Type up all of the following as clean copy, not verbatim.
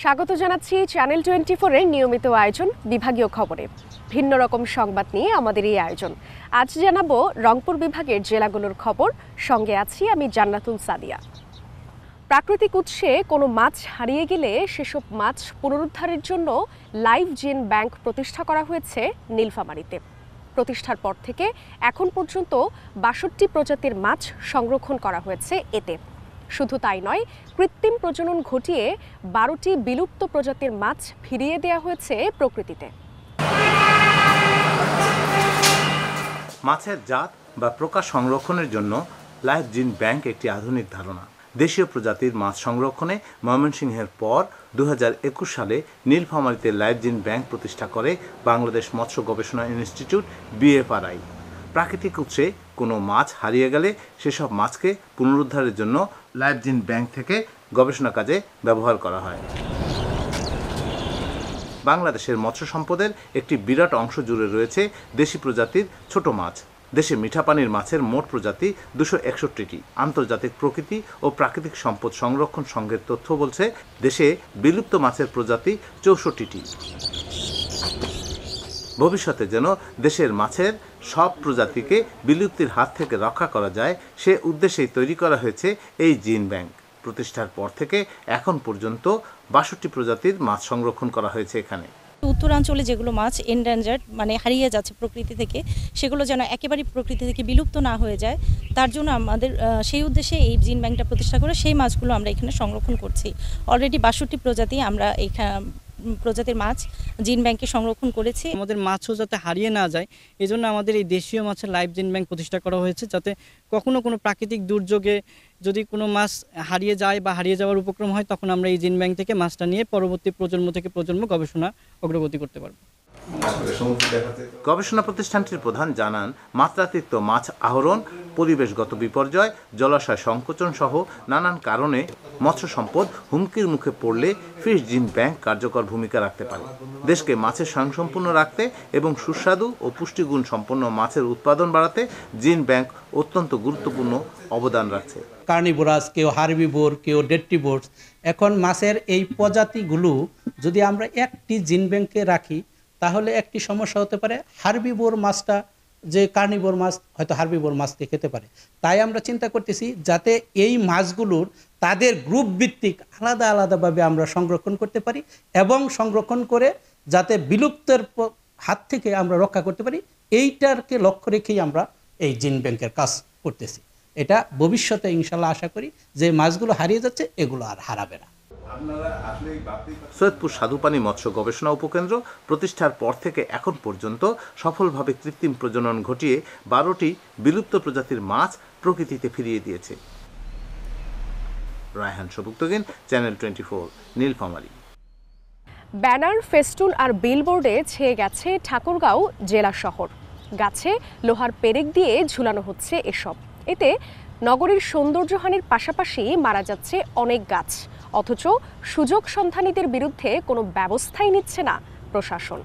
স্বাগত জানাচ্ছি চ্যানেল 24 এর নিয়মিত আয়োজন বিভাগীয় খবরে। ভিন্ন রকম সংবাদ নিয়ে আমাদের এই আয়োজন। আজ জানাবো রংপুর বিভাগের জেলাগুলোর খবর। সঙ্গে আছি আমি জান্নাতুল সাদিয়া। প্রাকৃতিক উৎসে কোনো মাছ হারিয়ে গেলে সেসব মাছ পুনরুদ্ধারের জন্য লাইভ জিন ব্যাংক প্রতিষ্ঠা করা হয়েছে নীলফামারীতে। প্রতিষ্ঠার পর থেকে এখন পর্যন্ত ৬২ প্রজাতির মাছ সংরক্ষণ করা হয়েছে এতে। শুধু তাই নয়, কৃত্রিম প্রজনন ঘটিয়ে ১২টি বিলুপ্ত প্রজাতির মাছ ফিরিয়ে দেওয়া হয়েছে প্রকৃতিতে। মাছের জাত বা প্রকার সংরক্ষণের জন্য লাইভ জিন ব্যাংক একটি আধুনিক ধারণা। দেশীয় প্রজাতির মাছ সংরক্ষণে ময়মনসিংহের পর ২০২১ সালে নীলফামারীতে লাইভ জিন ব্যাংক প্রতিষ্ঠা করে বাংলাদেশ মৎস্য গবেষণা ইনস্টিটিউট BFRI। প্রাকৃতিক উৎসে কোনো মাছ হারিয়ে গেলে সেসব মাছকে পুনরুদ্ধারের জন্য লাইভ জিন ব্যাংক থেকে গবেষণা কাজে ব্যবহার করা হয়। বাংলাদেশের মৎস্য সম্পদের একটি বিরাট অংশ জুড়ে রয়েছে দেশি প্রজাতির ছোট মাছ। দেশে মিঠা পানির মাছের মোট প্রজাতি ২৬১টি। আন্তর্জাতিক প্রকৃতি ও প্রাকৃতিক সম্পদ সংরক্ষণ সংঘের তথ্য বলছে দেশে বিলুপ্ত মাছের প্রজাতি ৬৪টি। ভবিষ্যতে যেন দেশের মাছের সব প্রজাতিকে বিলুপ্তির হাত থেকে রক্ষা করা যায় সে উদ্দেশ্যেই তৈরি করা হয়েছে এই জিন ব্যাংক। প্রতিষ্ঠার পর থেকে এখন পর্যন্ত ৬২ প্রজাতির মাছ সংরক্ষণ করা হয়েছে এখানে। উত্তরাঞ্চলে যেগুলো মাছ এন্ডেঞ্জার্ড হারিয়ে যাচ্ছে প্রকৃতি থেকে, সেগুলো যেন একেবারেই প্রকৃতি থেকে বিলুপ্ত না হয়ে যায়, তার জন্য আমাদের সেই উদ্দেশ্যে এই জিন ব্যাংকটা প্রতিষ্ঠা করে সেই মাছগুলো আমরা এখানে সংরক্ষণ করছি। অলরেডি ৬২ প্রজাতি আমরা প্রজাতির মাছ জিন ব্যাংকে সংরক্ষণ করেছি। আমাদের মাছও যাতে হারিয়ে না যায় এজন্য আমাদের এই দেশীয় মাছের লাইভ জিন ব্যাংক প্রতিষ্ঠা করা হয়েছে, যাতে কখনো কোনো প্রাকৃতিক দুর্যোগে যদি কোনো মাছ হারিয়ে যায় বা হারিয়ে যাওয়ার উপক্রম হয়, তখন আমরা এই জিন ব্যাংক থেকে মাছটা নিয়ে পরবর্তী প্রজন্ম থেকে প্রজন্ম গবেষণা অগ্রগতি করতে পারবো। গবেষণা প্রতিষ্ঠানটির প্রধান জানান, মাত্রাতিরিক্ত মাছ আহরণ, পরিবেশগত বিপর্যয়, জলাশয় সংকোচন সহ নানান কারণে মৎস্য সম্পদ হুমকির মুখে পড়লে ফিশ জিন ব্যাংক কার্যকর ভূমিকা রাখতে পারে। দেশকে মাছের স্বয়ংসম্পূর্ণ রাখতে এবং সুস্বাদু ও পুষ্টিগুণ সম্পন্ন মাছের উৎপাদন বাড়াতে জিন ব্যাংক অত্যন্ত গুরুত্বপূর্ণ অবদান রাখছে। কার্নিভোরাস, কেউ হার্বিভোর, কেউ ডেট্রিভোরস। এখন মাছের এই প্রজাতিগুলো যদি আমরা একটি জিন ব্যাংকে রাখি তাহলে একটি সমস্যা হতে পারে, হার্বিভোর মাছটা যে কার্নিভোর মাছ হয়তো হার্বিভোর মাছকে খেতে পারে। তাই আমরা চিন্তা করতেছি যাতে এই মাছগুলোর তাদের গ্রুপ ভিত্তিক আলাদা আলাদাভাবে আমরা সংরক্ষণ করতে পারি এবং সংরক্ষণ করে যাতে বিলুপ্তের হাত থেকে আমরা রক্ষা করতে পারি, এইটারকে লক্ষ্য রেখেই আমরা এই জিন ব্যাংকের কাজ করতেছি। এটা ভবিষ্যতে ইনশাল্লাহ আশা করি যে মাছগুলো হারিয়ে যাচ্ছে এগুলো আর হারাবে না। সৈয়দপুর স্বাদুপানি মৎস্য গবেষণা উপকেন্দ্র প্রতিষ্ঠার পর থেকে এখন পর্যন্ত সফলভাবে কৃত্রিম প্রজনন ঘটিয়ে ১২টি বিলুপ্ত প্রজাতির মাছ প্রকৃতিতে ফিরিয়ে দিয়েছে। Raihan Sabuktagin, channel 24, Nilphamari. Banner, festoon আর বিলবোর্ডে ছেয়ে গেছে ঠাকুরগাঁও জেলা শহর। গাছে লোহার পেরেক দিয়ে ঝুলানো হচ্ছে এসব। এতে নগরীর সৌন্দর্যহানির পাশাপাশি মারা যাচ্ছে অনেক গাছ, অথচ সুযোগ সন্ধানীদের বিরুদ্ধে কোনো ব্যবস্থাই নিচ্ছে না প্রশাসন।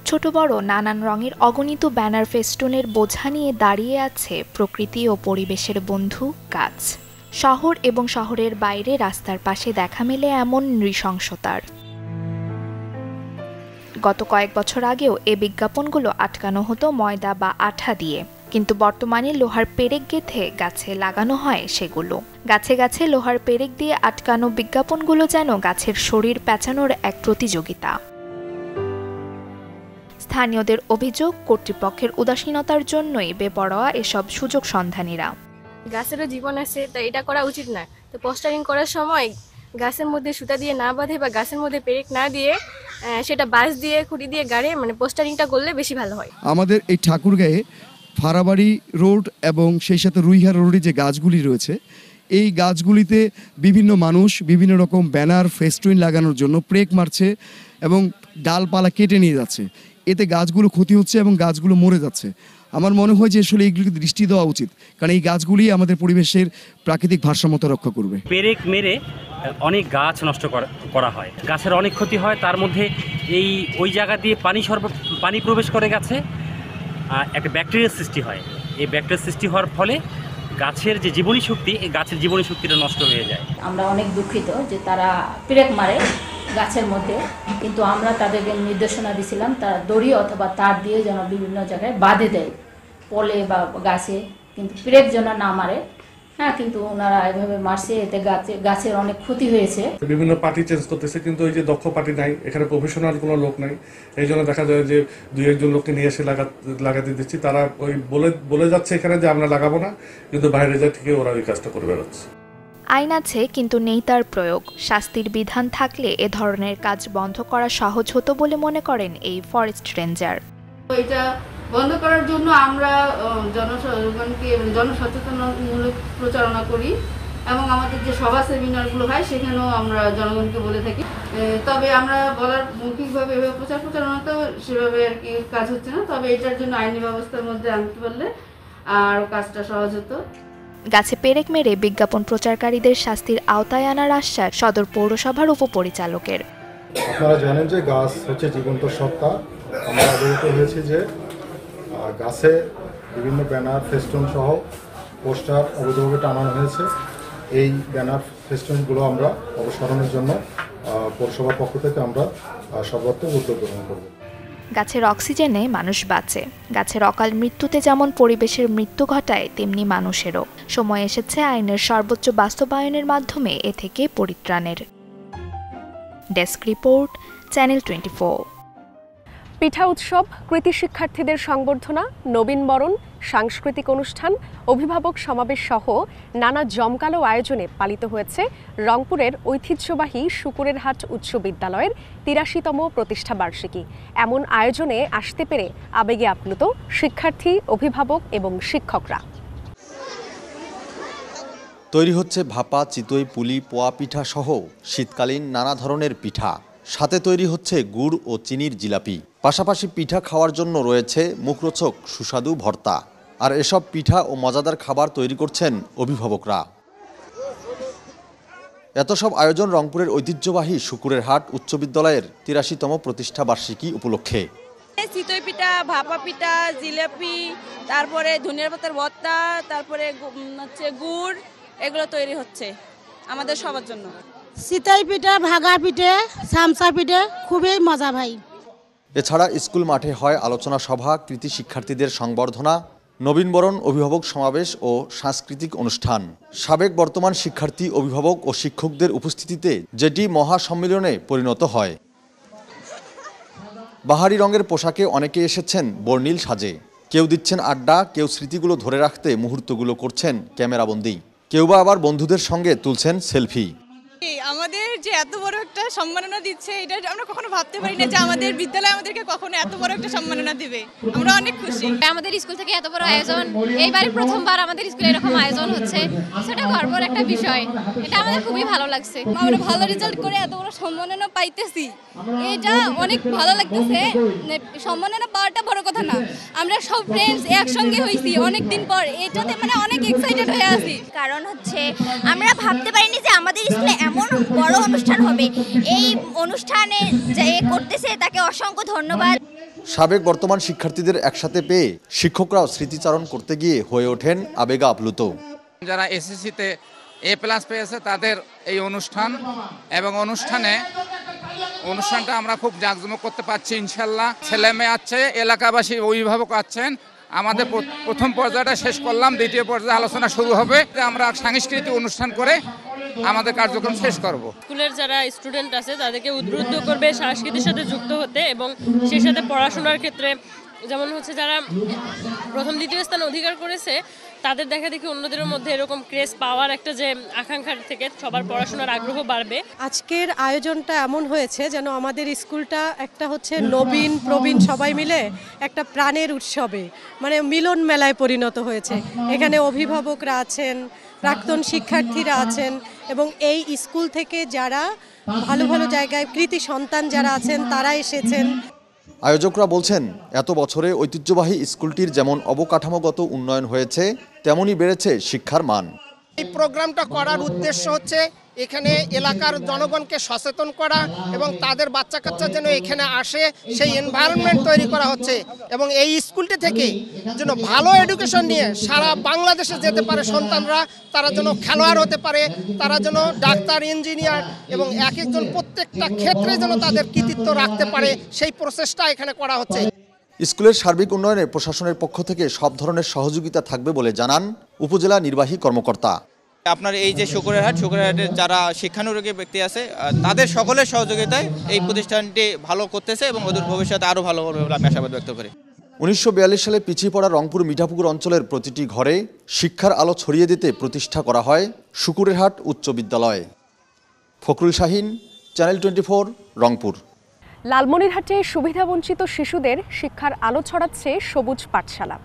ছোট বড় নানান রঙের অগণিত ব্যানার ফেস্টুনের বোঝা নিয়ে দাঁড়িয়ে আছে প্রকৃতি ও পরিবেশের বন্ধু গাছ। শহর এবং শহরের বাইরে রাস্তার পাশে দেখা মেলে এমন নৃশংসতার। গত কয়েক বছর আগেও এ বিজ্ঞাপনগুলো আটকানো হতো ময়দা বা আঠা দিয়ে, কিন্তু বর্তমানে লোহার পেরেক গেঁথে গাছে লাগানো হয় সেগুলো। গাছে গাছে লোহার পেরেক দিয়ে আটকানো বিজ্ঞাপনগুলো যেন গাছের শরীর পেঁচানোর এক প্রতিযোগিতা। স্থানীয়দের অভিযোগ, কর্তৃপক্ষের উদাসীনতার জন্যই বেপরোয়া এসব সুযোগ সন্ধানীরা। গাছেরও জীবন আছে, তাই এটা করা উচিত না। তো পোস্টারিং করার সময় গাছের মধ্যে সুতা দিয়ে না বাঁধে বা গাছের মধ্যে পেরেক না দিয়ে সেটা বাঁশ দিয়ে খুঁটি দিয়ে গাড়ে পোস্টারিংটা করলে বেশি ভালো হয়। আমাদের এই ঠাকুরগাঁয়ে ফারাবাড়ি রোড এবং সেই সাথে রুইহার রোডে যে গাছগুলি রয়েছে, এই গাছগুলিতে বিভিন্ন মানুষ বিভিন্ন রকম ব্যানার ফেস্টুন লাগানোর জন্য প্রেক মারছে এবং ডালপালা কেটে নিয়ে যাচ্ছে। এতে গাছগুলো ক্ষতি হচ্ছে এবং গাছগুলো মরে যাচ্ছে। আমার মনে হয় যে আসলে এইগুলিকে দৃষ্টি দেওয়া উচিত, কারণ এই গাছগুলি আমাদের পরিবেশের প্রাকৃতিক ভারসাম্যতা রক্ষা করবে। পেরেক মেরে অনেক গাছ নষ্ট করা হয়, গাছের অনেক ক্ষতি হয়। তার মধ্যে ওই জায়গা দিয়ে পানি প্রবেশ করে গাছে একটা ব্যাকটেরিয়ার সৃষ্টি হয়। এই ব্যাকটেরিয়া সৃষ্টি হওয়ার ফলে গাছের যে জীবনী শক্তি, এই গাছের জীবনী শক্তিটা নষ্ট হয়ে যায়। আমরা অনেক দুঃখিত যে তারা পেরেক মারে গাছের মধ্যে, কিন্তু আমরা তাদেরকে নির্দেশনা দিয়েছিলাম তারা দড়ি অথবা তার দিয়ে যেন বিভিন্ন জায়গায় বাঁধে দেয় পলে বা গাছে, কিন্তু পেরেক যেন না মারে। হ্যাঁ, কিন্তু ওনারা এভাবে মারছে, এতে গাছের অনেক ক্ষতি হয়েছে। বিভিন্ন পার্টি চেঞ্জ করতেছে, কিন্তু ওই যে দক্ষ পার্টি নাই, এখানে প্রফেশনাল কোনো লোক নাই, এই জন্য দেখা যায় যে 2-1 লোককে নিয়ে এসে লাগাতে দিচ্ছি। তারা ওই বলে যাচ্ছে এখানে যে আমরা লাগাবো না, কিন্তু বাইরে যা থেকে ওরা ওই কাজটা করে বেড়াচ্ছে। আইন আছে কিন্তু নেই তার প্রয়োগ। শাস্তির বিধান থাকলে এ ধরনের কাজ বন্ধ করা সহজ হতো বলে মনে করেন এই ফরেস্ট রেঞ্জার। এটা বন্ধ করার জন্য আমরা জনগণকে জনসচেতনমূলক প্রচারণা করি এবং আমাদের যে সভা সেমিনারগুলো হয় সেখানেও আমরা জনগণকে বলে থাকি। তবে আমরা বলার মৌখিকভাবে এভাবে প্রচারণা তো সেভাবে আর কি কাজ হচ্ছে না। তবে এটার জন্য আইনি ব্যবস্থার মধ্যে আনতে পারলে আর কাজটা সহজ হতো। গাছে পেরেক মেরে বিজ্ঞাপন প্রচারকারীদের শাস্তির আওতায় আনার আশ্বাস সদর পৌরসভার উপপরিচালকের। আপনারা জানেন যে গাছ হচ্ছে জীবন্ত সত্তা। আমরা অবগত হয়েছি যে গাছে বিভিন্ন ব্যানার ফেস্টুন সহ পোস্টার অবৈধভাবে টানানো হয়েছে। এই ব্যানার ফেস্টুনগুলো আমরা অপসারণের জন্য পৌরসভার পক্ষ থেকে আমরা সর্বাত্মক উদ্যোগ গ্রহণ করব। গাছের অক্সিজেনে মানুষ বাঁচে। গাছের অকাল মৃত্যুতে যেমন পরিবেশের মৃত্যু ঘটায়, তেমনি মানুষেরও। সময় এসেছে আইনের সর্বোচ্চ বাস্তবায়নের মাধ্যমে এ থেকে পরিত্রাণের। Desk report, channel 24। পিঠা উৎসব, কৃতি শিক্ষার্থীদের সংবর্ধনা, নবীনবরণ, সাংস্কৃতিক অনুষ্ঠান, অভিভাবক সমাবেশ সহ নানা জমকালো আয়োজনে পালিত হয়েছে রংপুরের ঐতিহ্যবাহী শুকুরের হাট উচ্চ বিদ্যালয়ের ৮৩তম প্রতিষ্ঠা বার্ষিকী। এমন আয়োজনে আসতে পেরে আবেগে আপ্লুত শিক্ষার্থী, অভিভাবক এবং শিক্ষকরা। তৈরি হচ্ছে ভাপা, চিতই, পুলি, পোয়া পিঠা সহ শীতকালীন নানা ধরনের পিঠা। সাথে তৈরি হচ্ছে গুড় ও চিনির জিলাপি। পাশাপাশি পিঠা খাওয়ার জন্য রয়েছে মুখরোচক সুস্বাদু ভর্তা। আর এসব পিঠা ও মজাদার খাবার তৈরি করছেন অভিভাবকরা। এত সব আয়োজন রংপুরের ঐতিহ্যবাহী শুকুরের হাট উচ্চ বিদ্যালয়ের ৮৩তম প্রতিষ্ঠা বার্ষিকী উপলক্ষে। চিতই পিঠা, ভাপা পিঠা, জিলাপি, তারপরে ধনিয়ার পাতার ভর্তা, তারপরে হচ্ছে গুড়, এগুলো তৈরি হচ্ছে আমাদের সবার জন্য। চিতই পিঠা, ভাগা পিঠে, সামসা পিঠে খুবই মজা ভাই। এছাড়া স্কুল মাঠে হয় আলোচনা সভা, কৃতি শিক্ষার্থীদের সংবর্ধনা, নবীনবরণ, অভিভাবক সমাবেশ ও সাংস্কৃতিক অনুষ্ঠান। সাবেক বর্তমান শিক্ষার্থী, অভিভাবক ও শিক্ষকদের উপস্থিতিতে যেটি মহাসম্মেলনে পরিণত হয়। বাহারি রঙের পোশাকে অনেকে এসেছেন বর্ণিল সাজে। কেউ দিচ্ছেন আড্ডা, কেউ স্মৃতিগুলো ধরে রাখতে মুহূর্তগুলো করছেন ক্যামেরাবন্দি, কেউ বা আবার বন্ধুদের সঙ্গে তুলছেন সেলফি। আমাদের যে এত বড় একটা সম্মাননা দিচ্ছে, এটা আমরা কখনো ভাবতে পারি না যে আমাদের বিদ্যালয় আমাদেরকে কখনো এত বড় একটা সম্মাননা দিবে। আমরা অনেক খুশি। আমাদের স্কুল থেকে এত বড় আয়োজন, এইবারে প্রথমবার আমাদের স্কুলে এরকম আয়োজন হচ্ছে, সেটা গর্বের একটা বিষয়। এটা আমাদের খুবই ভালো লাগছে। আমরা ভালো রেজাল্ট করে এত বড় সম্মাননা পাইতেছি, এটা অনেক ভালো লাগতেছে। সম্মাননা পাওয়াটা বড় কথা না, আমরা সব ফ্রেন্ডস একসঙ্গে হইছি অনেক দিন পর, এটাতে মানে অনেক এক্সাইটেড হয়ে আছি। কারণ হচ্ছে আমরা ভাবতে পারিনি যে আমাদের স্কুলে এমন বড় অনুষ্ঠান হবে। এই অনুষ্ঠানে যে করতেছে তাকে অসংখ্য ধন্যবাদ। সাবেক বর্তমান শিক্ষার্থীদের একসাথে পেয়ে শিক্ষকরাও স্মৃতিচারণ করতে গিয়ে হয়ে ওঠেন আবেগে আপ্লুত। যারা এসএসসিতে A+ পেয়েছে তাদের এই অনুষ্ঠান, এবং অনুষ্ঠানটা আমরা খুব জাঁকজমক করতে পারছি ইনশাল্লাহ। ছেলে মেয়ে আছে, এলাকাবাসী, অভিভাবক আছেন। আমাদের প্রথম পর্যায়টা শেষ করলাম, দ্বিতীয় পর্যায়ে আলোচনা শুরু হবে। আমরা সাংস্কৃতিক অনুষ্ঠান করে আমাদের কার্যক্রম শেষ করব। স্কুলের যারা স্টুডেন্ট আছে তাদেরকে উদ্বুদ্ধ করবে সংস্কৃতির সাথে যুক্ত হতে, এবং সেই সাথে পড়াশোনার ক্ষেত্রে যেমন হচ্ছে যারা প্রথম দ্বিতীয় স্থান অধিকার করেছে তাদের দেখা দেখি অন্যদের মধ্যে এরকম ক্রেজ পাওয়ার একটা যে আকাঙ্ক্ষার থেকে সবার পড়াশোনার আগ্রহ বাড়বে। আজকের আয়োজনটা এমন হয়েছে যেন আমাদের স্কুলটা একটা হচ্ছে নবীন প্রবীণ সবাই মিলে একটা প্রাণের উৎসবে, মানে মিলন মেলায় পরিণত হয়েছে। এখানে অভিভাবকরা আছেন, প্রাক্তন শিক্ষার্থীরা আছেন, এবং এই স্কুল থেকে যারা ভালো ভালো জায়গায় কৃতি সন্তান যারা আছেন তারা এসেছেন। আয়োজকরা বলছেন, এত বছরে ঐতিহ্যবাহী স্কুলটির যেমন অবকাঠামোগত উন্নয়ন হয়েছে, তেমনই বেড়েছে শিক্ষার মান। এই প্রোগ্রামটা করার উদ্দেশ্য হচ্ছে এখানে এলাকার জনগণকে সচেতন করা এবং তাদের বাচ্চা কাচ্চা যেন এখানে আসে সেই এনভায়রনমেন্ট তৈরি করা হচ্ছে এবং এই স্কুলটি থেকে যেন ভালো এডুকেশন নিয়ে সারা বাংলাদেশে যেতে পারে সন্তানরা, তারা যেন খেলোয়াড় হতে পারে, তারা যেন ডাক্তার, ইঞ্জিনিয়ার এবং এক একজন প্রত্যেকটা ক্ষেত্রে যেন তাদের কৃতিত্ব রাখতে পারে সেই প্রচেষ্টা এখানে করা হচ্ছে। স্কুলের সার্বিক উন্নয়নে প্রশাসনের পক্ষ থেকে সব ধরনের সহযোগিতা থাকবে বলে জানান উপজেলা নির্বাহী কর্মকর্তা। আপনার এই যে শুকুরহাটের যারা শিক্ষানুরাগী ব্যক্তি আছে তাদের সকলের সহযোগিতায় এই প্রতিষ্ঠানটি ভালো করতেছে এবং ওদের ভবিষ্যতে আরও ভালো করবে বলে আমি আশাবাদ ব্যক্ত করি। 1942 সালে পিছিয়ে পড়া রংপুর মিঠাপুকুর অঞ্চলের প্রতিটি ঘরে শিক্ষার আলো ছড়িয়ে দিতে প্রতিষ্ঠা করা হয় শুকুরহাট উচ্চ বিদ্যালয়। ফখরুল শাহিন, চ্যানেল 24, রংপুর। লালমনিরহাটে সুবিধাবঞ্চিত শিশুদের শিক্ষার আলো ছড়াচ্ছে সবুজ পাঠশালা।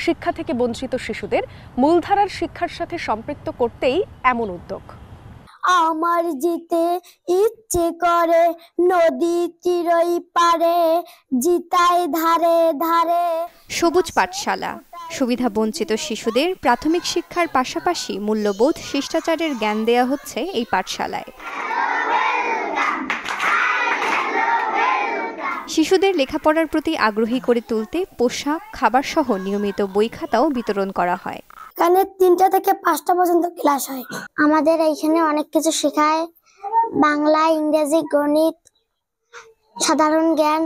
শিক্ষা থেকে বঞ্চিত শিশুদের মূলধারার শিক্ষার সাথে সম্পৃক্ত করতেই এমন উদ্যোগ। আমার যেতে ইচ্ছে করে নদী তীরই পারে, জিতায় ধারে ধারে। সবুজ পাঠশালা সুবিধা বঞ্চিত শিশুদের প্রাথমিক শিক্ষার পাশাপাশি মূল্যবোধ, শিষ্টাচারের জ্ঞান দেয়া হচ্ছে এই পাঠশালায়। শিশুদের লেখাপড়ার প্রতি আগ্রহী করে তুলতে পোশাক, খাবার সহ নিয়মিত বই খাতাও বিতরণ করা হয়। এখানে 3টা থেকে 5টা পর্যন্ত ক্লাস হয়। আমাদের এইখানে অনেক কিছু শেখায়, বাংলা, ইংরেজি, গণিত, সাধারণ জ্ঞান।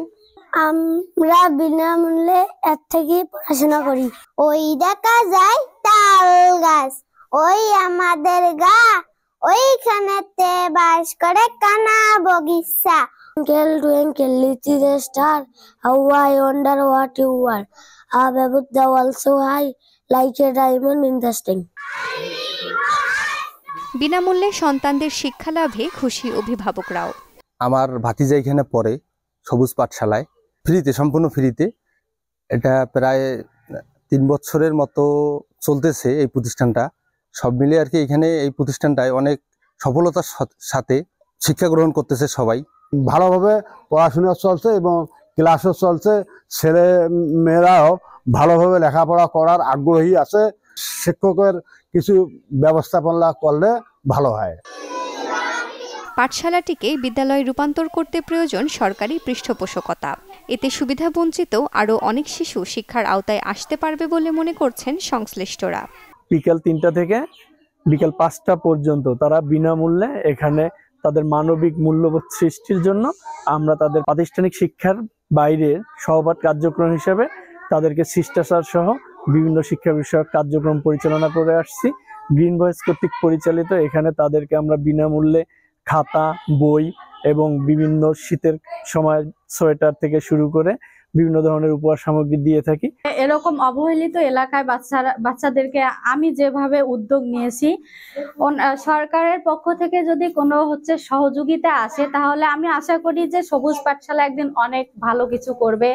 আমরা বিনামূল্যে এর থেকে পড়াশোনা করি। ওই দেখা যায় তাল গাছ, ওই আমাদের গা, ওইখানেতে বাস করে কানা বগিচা। Twinkle, twinkle, little star, how I wonder what you are. Up above the world so high, like a diamond in the sting. বিনামূল্যে সন্তানদের শিক্ষা লাভে খুশি অভিভাবকরাও। আমার ভাতিজা এখানে পড়ে সবুজ পাঠশালায়, ফ্রিতে, সম্পূর্ণ ফ্রিতে। এটা প্রায় 3 বছরের মতো চলতেছে এই প্রতিষ্ঠানটা। সব মিলিয়ে আর কি এখানে এই প্রতিষ্ঠানটায় অনেক সফলতার সাথে শিক্ষা গ্রহণ করতেছে সবাই। ভালোভাবে পড়াশোনা চলছে এবং ক্লাসও চলছে, ছেলে মেয়েরাও ভালোভাবে লেখাপড়া করার আগ্রহী আছে। শিক্ষকের কিছু ব্যবস্থাপনা করলে ভালো হয়। পাঠশালাটিকে বিদ্যালয়ে রূপান্তর করতে প্রয়োজন সরকারি পৃষ্ঠপোষকতা। এতে সুবিধাবঞ্চিত আরও অনেক শিশু শিক্ষার আওতায় আসতে পারবে বলে মনে করছেন সংশ্লিষ্টরা। বিকেল 3টা থেকে বিকেল 5টা পর্যন্ত তারা বিনামূল্যে এখানে তাদের মানবিক মূল্যবোধ সৃষ্টির জন্য আমরা তাদের প্রাতিষ্ঠানিক শিক্ষার বাইরে সহপাঠ কার্যক্রম হিসেবে তাদেরকে শিষ্টাচার সহ বিভিন্ন শিক্ষা বিষয়ক কার্যক্রম পরিচালনা করে আসছি। গ্রিন ভয়েস কর্তৃক পরিচালিত এখানে তাদেরকে আমরা বিনামূল্যে খাতা, বই এবং বিভিন্ন শীতের সময় সোয়েটার থেকে শুরু করে বিভিন্ন ধরনের উপহার সামগ্রী দিয়ে থাকি। এরকম অবহেলিত এলাকায় বাচ্চাদেরকে আমি যেভাবে উদ্যোগ নিয়েছি, সরকারের পক্ষ থেকে যদি কোনো সহযোগিতা আসে তাহলে আমি আশা করি যে সবুজ পাঠশালা একদিন অনেক ভালো কিছু করবে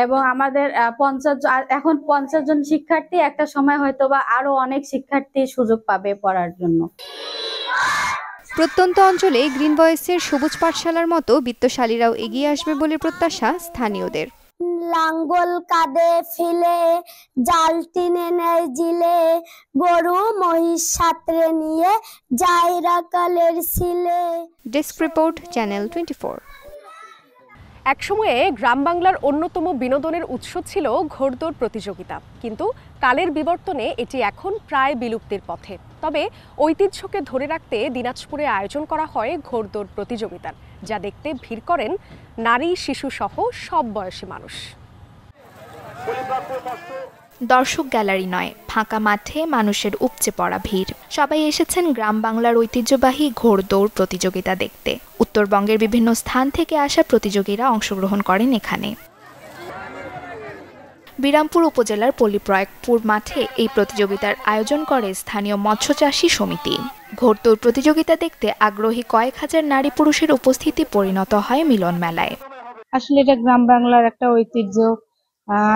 এবং আমাদের 50 জন শিক্ষার্থী একটা সময় হয়তোবা আরো অনেক শিক্ষার্থী সুযোগ পাবে পড়ার জন্য। প্রত্যন্ত অঞ্চলে গ্রিন ভয়েসের সবুজ পাঠশালার মতো বিত্তশালীরাও এগিয়ে আসবে বলে প্রত্যাশা স্থানীয়দের। লাঙ্গল কাঁধে ফেলে, জাল টেনে নেয় জিলে, গরু মহিষ সাথে নিয়ে যায় রাকালের ছিলে। Desk report, channel 24। একসময়ে গ্রাম বাংলার অন্যতম বিনোদনের উৎস ছিল ঘোড়দৌড় প্রতিযোগিতা, কিন্তু কালের বিবর্তনে এটি এখন প্রায় বিলুপ্তির পথে। তবে ঐতিহ্যকে ধরে রাখতে দিনাজপুরে আয়োজন করা হয় ঘোড়দৌড় প্রতিযোগিতার, যা দেখতে ভিড় করেন নারী, শিশু সহ সব বয়সী মানুষ। দর্শক গ্যালারি নয়, ফাঁকা মাঠে মানুষের উপচে পড়া ভিড়। সবাই এসেছেন গ্রাম বাংলার ঐতিহ্যবাহী ঘোড়দৌড় প্রতিযোগিতা দেখতে। উত্তরবঙ্গের বিভিন্ন স্থান থেকে আসা প্রতিযোগীরা অংশগ্রহণ করেন এখানে। বিরামপুর উপজেলার পল্লীপ্রয়াগপুর মাঠে এই প্রতিযোগিতার আয়োজন করে স্থানীয় মৎস্যচাষী সমিতি। ঘোড়দৌড় প্রতিযোগিতা দেখতে আগ্রহী কয়েক হাজার নারী পুরুষের উপস্থিতি পরিণত হয় মিলন মেলায়। আসলে এটা গ্রাম বাংলার একটা ঐতিহ্য,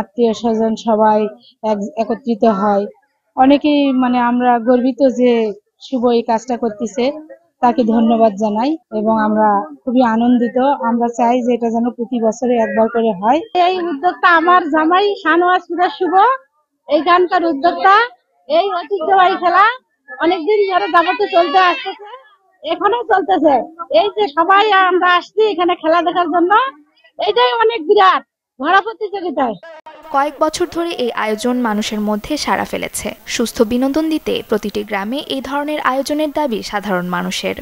আত্মীয় স্বজন সবাই একত্রিত হয়। অনেকেই আমরা গর্বিত যে শুভ এই কাজটা করতেছে, তাকে ধন্যবাদ জানাই এবং আমরা খুবই আনন্দিত। আমরা চাই যে এটা যেন প্রতি বছরে একবার করে হয়। এই উদ্যোগটা আমার জামাই শাহনওয়াজ ফিরোজ শুভ, এইখানকার উদ্যোক্তা। এই ঐতিহ্যবাহী খেলা অনেকদিন ধরে যাবতীয় চলতে আসতেছে এখানে চলতেছে। এই যে সবাই আমরা আসছি এখানে খেলা দেখার জন্য, এটাই অনেক বিরাট ঘোড়া প্রতিযোগিতায়। কয়েক বছর ধরে এই আয়োজন মানুষের মধ্যে সাড়া ফেলেছে। সুস্থ বিনোদন দিতে প্রতিটি গ্রামে এই ধরনের আয়োজনের দাবি সাধারণ মানুষের।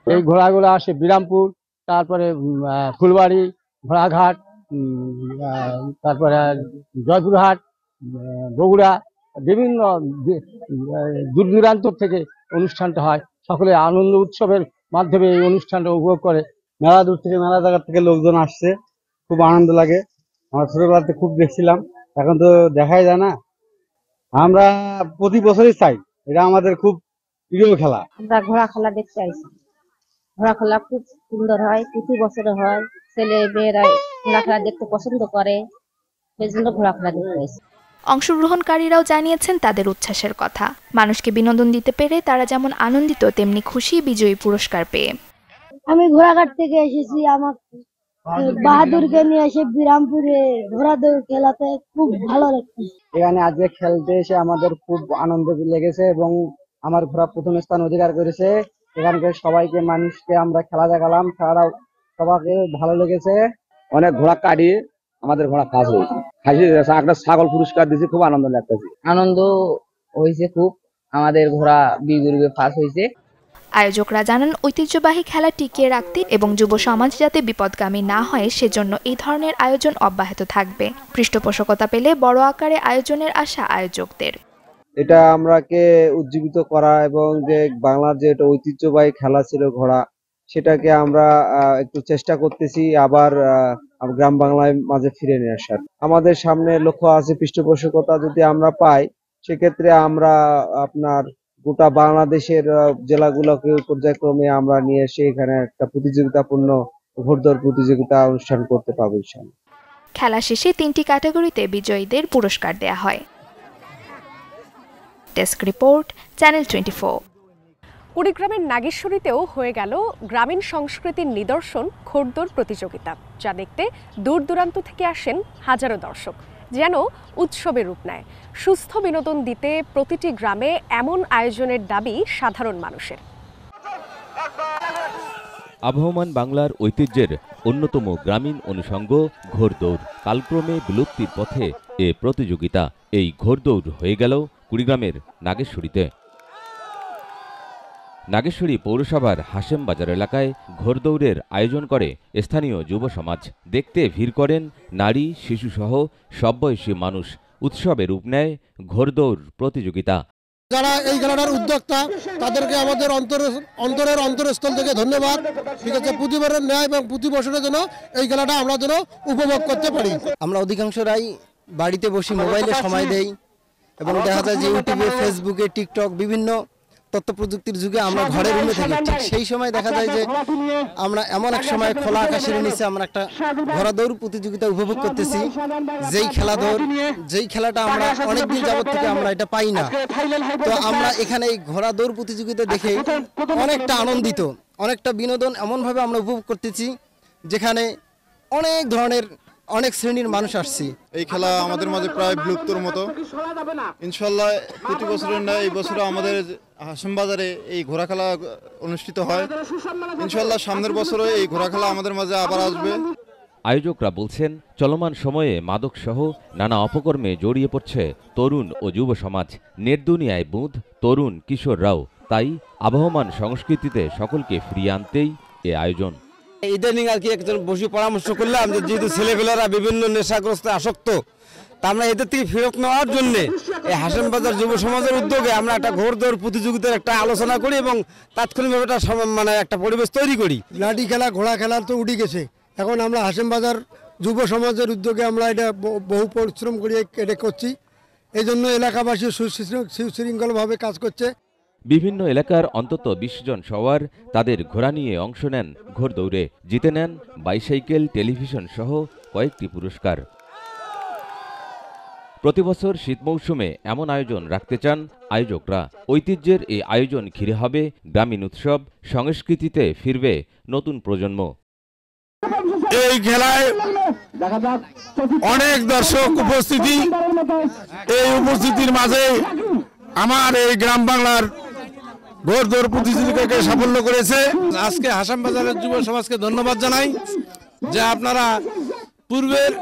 এই ঘোড়াগুলো আসে বিরামপুর, তারপরে ফুলবাড়ি, ঘোড়াঘাট, তারপরে জয়পুরহাট, বগুড়া, বিভিন্ন দূর দূরান্ত থেকে অনুষ্ঠানটা হয়। সকলে আনন্দ উৎসবের মাধ্যমে এই অনুষ্ঠানটা উপভোগ করে। মেলা দূর থেকে, মেলা জায়গা থেকে লোকজন আসছে, খুব আনন্দ লাগে। আমরা ছোটবেলাতে খুব দেখছিলাম, এখন তো দেখাই যায় না। আমরা প্রতি বছরই চাই, এটা আমাদের খুব প্রিয় খেলা। আমরা ঘোড়া খেলা দেখতে আইছি। ঘোড়া খেলা খুব সুন্দর হয়, প্রতি বছরে হয়। ছেলে মেয়েরা ঘোড়া খেলা দেখতে পছন্দ করে, সেই জন্য ঘোড়া খেলা দেখতে আইছি। অংশগ্রহণকারীরাও জানিয়েছেন তাদের উচ্ছ্বাসের কথা। মানুষকে বিনোদন দিতে পেরে তারা যেমন আনন্দিত, তেমনি খুশি বিজয়ী পুরস্কার পেয়ে। আমি ঘোড়াঘাট থেকে এসেছি, আমার বাহাদুরকে নিয়ে এসে বিরামপুরে ঘোড়া দৌড় খেলাতে খুব ভালো লাগছে। এখানে আজকে খেলতে এসে আমাদের খুব আনন্দ লেগেছে এবং আমার ঘোড়া প্রথম স্থান অধিকার করেছে। এখানকার সবাইকে, মানুষকে আমরা খেলা দেখালাম, খেলাটাও সবাইকে ভালো লেগেছে। অনেক ঘোড়া কাটিয়ে আমাদের ঘোড়া ফাঁস হয়েছে, একটা ছাগল পুরস্কার দিয়েছে, খুব আনন্দ লাগতেছে। আনন্দ হয়েছে খুব, আমাদের ঘোড়া বিগ্রুপে ফাঁস হয়েছে। আয়োজকরা জানান, ঐতিহ্যবাহী খেলা টিকিয়ে রাখতে এবং যুব সমাজ যাতে বিপদগামী না হয় সেজন্য এই ধরনের আয়োজন অব্যাহত থাকবে। পৃষ্ঠপোষকতা পেলে বড় আকারে আয়োজনের আশা আয়োজকদের। এটা আমরাকে উজ্জীবিত করা এবং যে বাংলার যে ঐতিহ্যবাহী খেলা ছিল ঘোড়া, সেটাকে আমরা একটু চেষ্টা করতেছি আবার গ্রাম বাংলায় মাঝে ফিরে নিয়ে আসার। আমাদের সামনে লক্ষ্য আছে, পৃষ্ঠপোষকতা যদি আমরা পাই সেক্ষেত্রে আমরা আপনার গোটা বাংলাদেশের জেলাগুলোকে পর্যায়ক্রমে আমরা নিয়ে এসে এখানে একটা প্রতিযোগিতাপূর্ণ ঘোড়দৌড় প্রতিযোগিতা অনুষ্ঠান করতে পারবো ইনশাআল্লাহ। খেলা শেষে 3টি ক্যাটাগরিতে বিজয়ীদের পুরস্কার দেয়া হয়। Desk report, channel 24। কুড়িগ্রামের নাগেশ্বরীতেও হয়ে গেল গ্রামীণ সংস্কৃতির নিদর্শন ঘোড়দৌড় প্রতিযোগিতা, যা দেখতে দূর দূরান্ত থেকে আসেন হাজারো দর্শক। যেন উৎসবের রূপ নেয়। সুস্থ বিনোদন দিতে প্রতিটি গ্রামে এমন আয়োজনের দাবি সাধারণ মানুষের। আবহমান বাংলার ঐতিহ্যের অন্যতম গ্রামীণ অনুষঙ্গ ঘোড়দৌড় কালক্রমে বিলুপ্তির পথে এ প্রতিযোগিতা। এই ঘোড়দৌড় হয়ে গেল কুড়িগ্রামের নাগেশ্বরীতে। নাগেশ্বরী পৌরসভার হাশেম বাজার এলাকায় ঘোড়দৌড়ের আয়োজন করে স্থানীয় যুব সমাজ। দেখতে ভিড় করেন নারী, শিশুসহ সব বয়সী মানুষ। উৎসবে রূপ নেয় ঘোড়দৌড় প্রতিযোগিতা। যারা এই খেলাটার উদ্যোক্তা তাদেরকে আমাদের অন্তরের অন্তরস্থল থেকে ধন্যবাদ। ঠিক আছে, প্রতিবারের ন্যায় এবং প্রতি বছরের জন্য এই খেলাটা আমরা যেন উপভোগ করতে পারি। আমরা অধিকাংশরাই বাড়িতে বসে মোবাইলে সময় দেই এবং দেখা যায় যে ইউটিউবে, ফেসবুকে, টিকটক বিভিন্ন তথ্য প্রযুক্তির যুগে আমরা ঘরে রুমে থাকি। ঠিক সেই সময় দেখা যায় যে আমরা এমন এক সময় খোলা আকাশের নিচে আমরা একটা ঘোড়া দৌড় প্রতিযোগিতা উপভোগ করতেছি, যেই খেলাটা আমরা অনেকদিন যাবত থেকে আমরা এটা পাই না। তো আমরা এখানে এই ঘোড়া দৌড় প্রতিযোগিতা দেখে অনেকটা আনন্দিত, অনেকটা বিনোদন এমনভাবে আমরা উপভোগ করতেছি যেখানে অনেক ধরনের, অনেক শ্রেণীর মানুষ আসছে। এই খেলা আমাদের মাঝে প্রায় বিলুপ্তর মতো। ইনশাল্লাহ প্রতি বছরের ন্যায় এই বছরও আমাদের হাশেম বাজারে এই ঘোড়া খেলা অনুষ্ঠিত হয়। ইনশাল্লাহ সামনের বছরও এই ঘোড়া খেলা আমাদের মাঝে আবার আসবে। আয়োজকরা বলছেন, চলমান সময়ে মাদকসহ নানা অপকর্মে জড়িয়ে পড়ছে তরুণ ও যুব সমাজ। নেট দুনিয়ায় বুঁদ তরুণ কিশোররাও। তাই আবহমান সংস্কৃতিতে সকলকে ফিরিয়ে আনতেই এ আয়োজন। ইদানিং আর কি একজন বসে পরামর্শ করলাম যে যেহেতু ছেলেপেলেরা বিভিন্ন নেশাগ্রস্ত আসক্ত, তা আমরা এদের থেকে ফেরত নেওয়ার জন্য এই হাশেম বাজার যুব সমাজের উদ্যোগে আমরা একটা ঘোড়দৌড় প্রতিযোগিতার একটা আলোচনা করি এবং তাৎক্ষণিকভাবে একটা পরিবেশ তৈরি করি। লাঠি খেলা, ঘোড়া খেলা তো উঠে গেছে, এখন আমরা হাশেম বাজার যুব সমাজের উদ্যোগে আমরা এটা বহু পরিশ্রম করে এটা করছি। এই জন্য এলাকাবাসী সুশৃঙ্খলভাবে কাজ করছে। বিভিন্ন এলাকার অন্তত 20 জন সওয়ার তাদের ঘোড়া নিয়ে অংশ নেন ঘোড়দৌড়ে। জিতে নেন বাইসাইকেল, টেলিভিশন সহ কয়েকটি পুরস্কার। প্রতিবছর শীত মৌসুমে এমন আয়োজন রাখতে চান আয়োজকরা। ঐতিহ্যের এই আয়োজন ঘিরে হবে গ্রামীণ উৎসব, সংস্কৃতিতে ফিরবে নতুন প্রজন্ম। এই খেলায় অনেক দর্শক উপস্থিতি। এই উপস্থিতির মাঝে আমার এই গ্রাম বাংলার ঘোড়দৌড় প্রতিযোগিতাকে সাফল্য করেছে। আজকে হাসানবাজারের যুব সমাজকে ধন্যবাদ জানাই যে আপনারা পূর্বের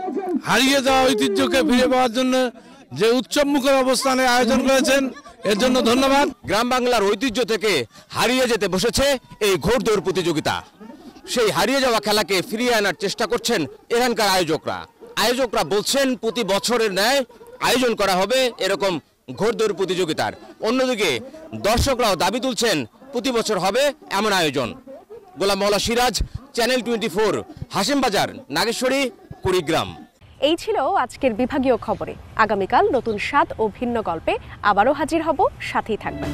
হারিয়ে যাওয়া ঐতিহ্যকে ফিরে পাওয়ার জন্য যে উৎসবমুখর অবস্থানে আয়োজন করেছেন, এর জন্য ধন্যবাদ। গ্রাম বাংলার ঐতিহ্য থেকে হারিয়ে যেতে বসেছে এই ঘোড়দৌড় প্রতিযোগিতা। সেই হারিয়ে যাওয়া খেলাকে ফিরিয়ে আনার চেষ্টা করছেন এখানকার আয়োজকরা বলছেন প্রতি বছরের ন্যায় আয়োজন করা হবে এরকম ঘোড়দৌড় প্রতিযোগিতার। অন্যদিকে দর্শকরাও দাবি তুলছেন প্রতি বছর হবে এমন আয়োজন। গোলাম মওলা সিরাজ, চ্যানেল 24, হাসিমবাজার, নাগেশ্বরী, কুড়িগ্রাম। এই ছিল আজকের বিভাগীয় খবরে। আগামীকাল নতুন স্বাদ ও ভিন্ন গল্পে আবারও হাজির হব, সাথেই থাকবেন।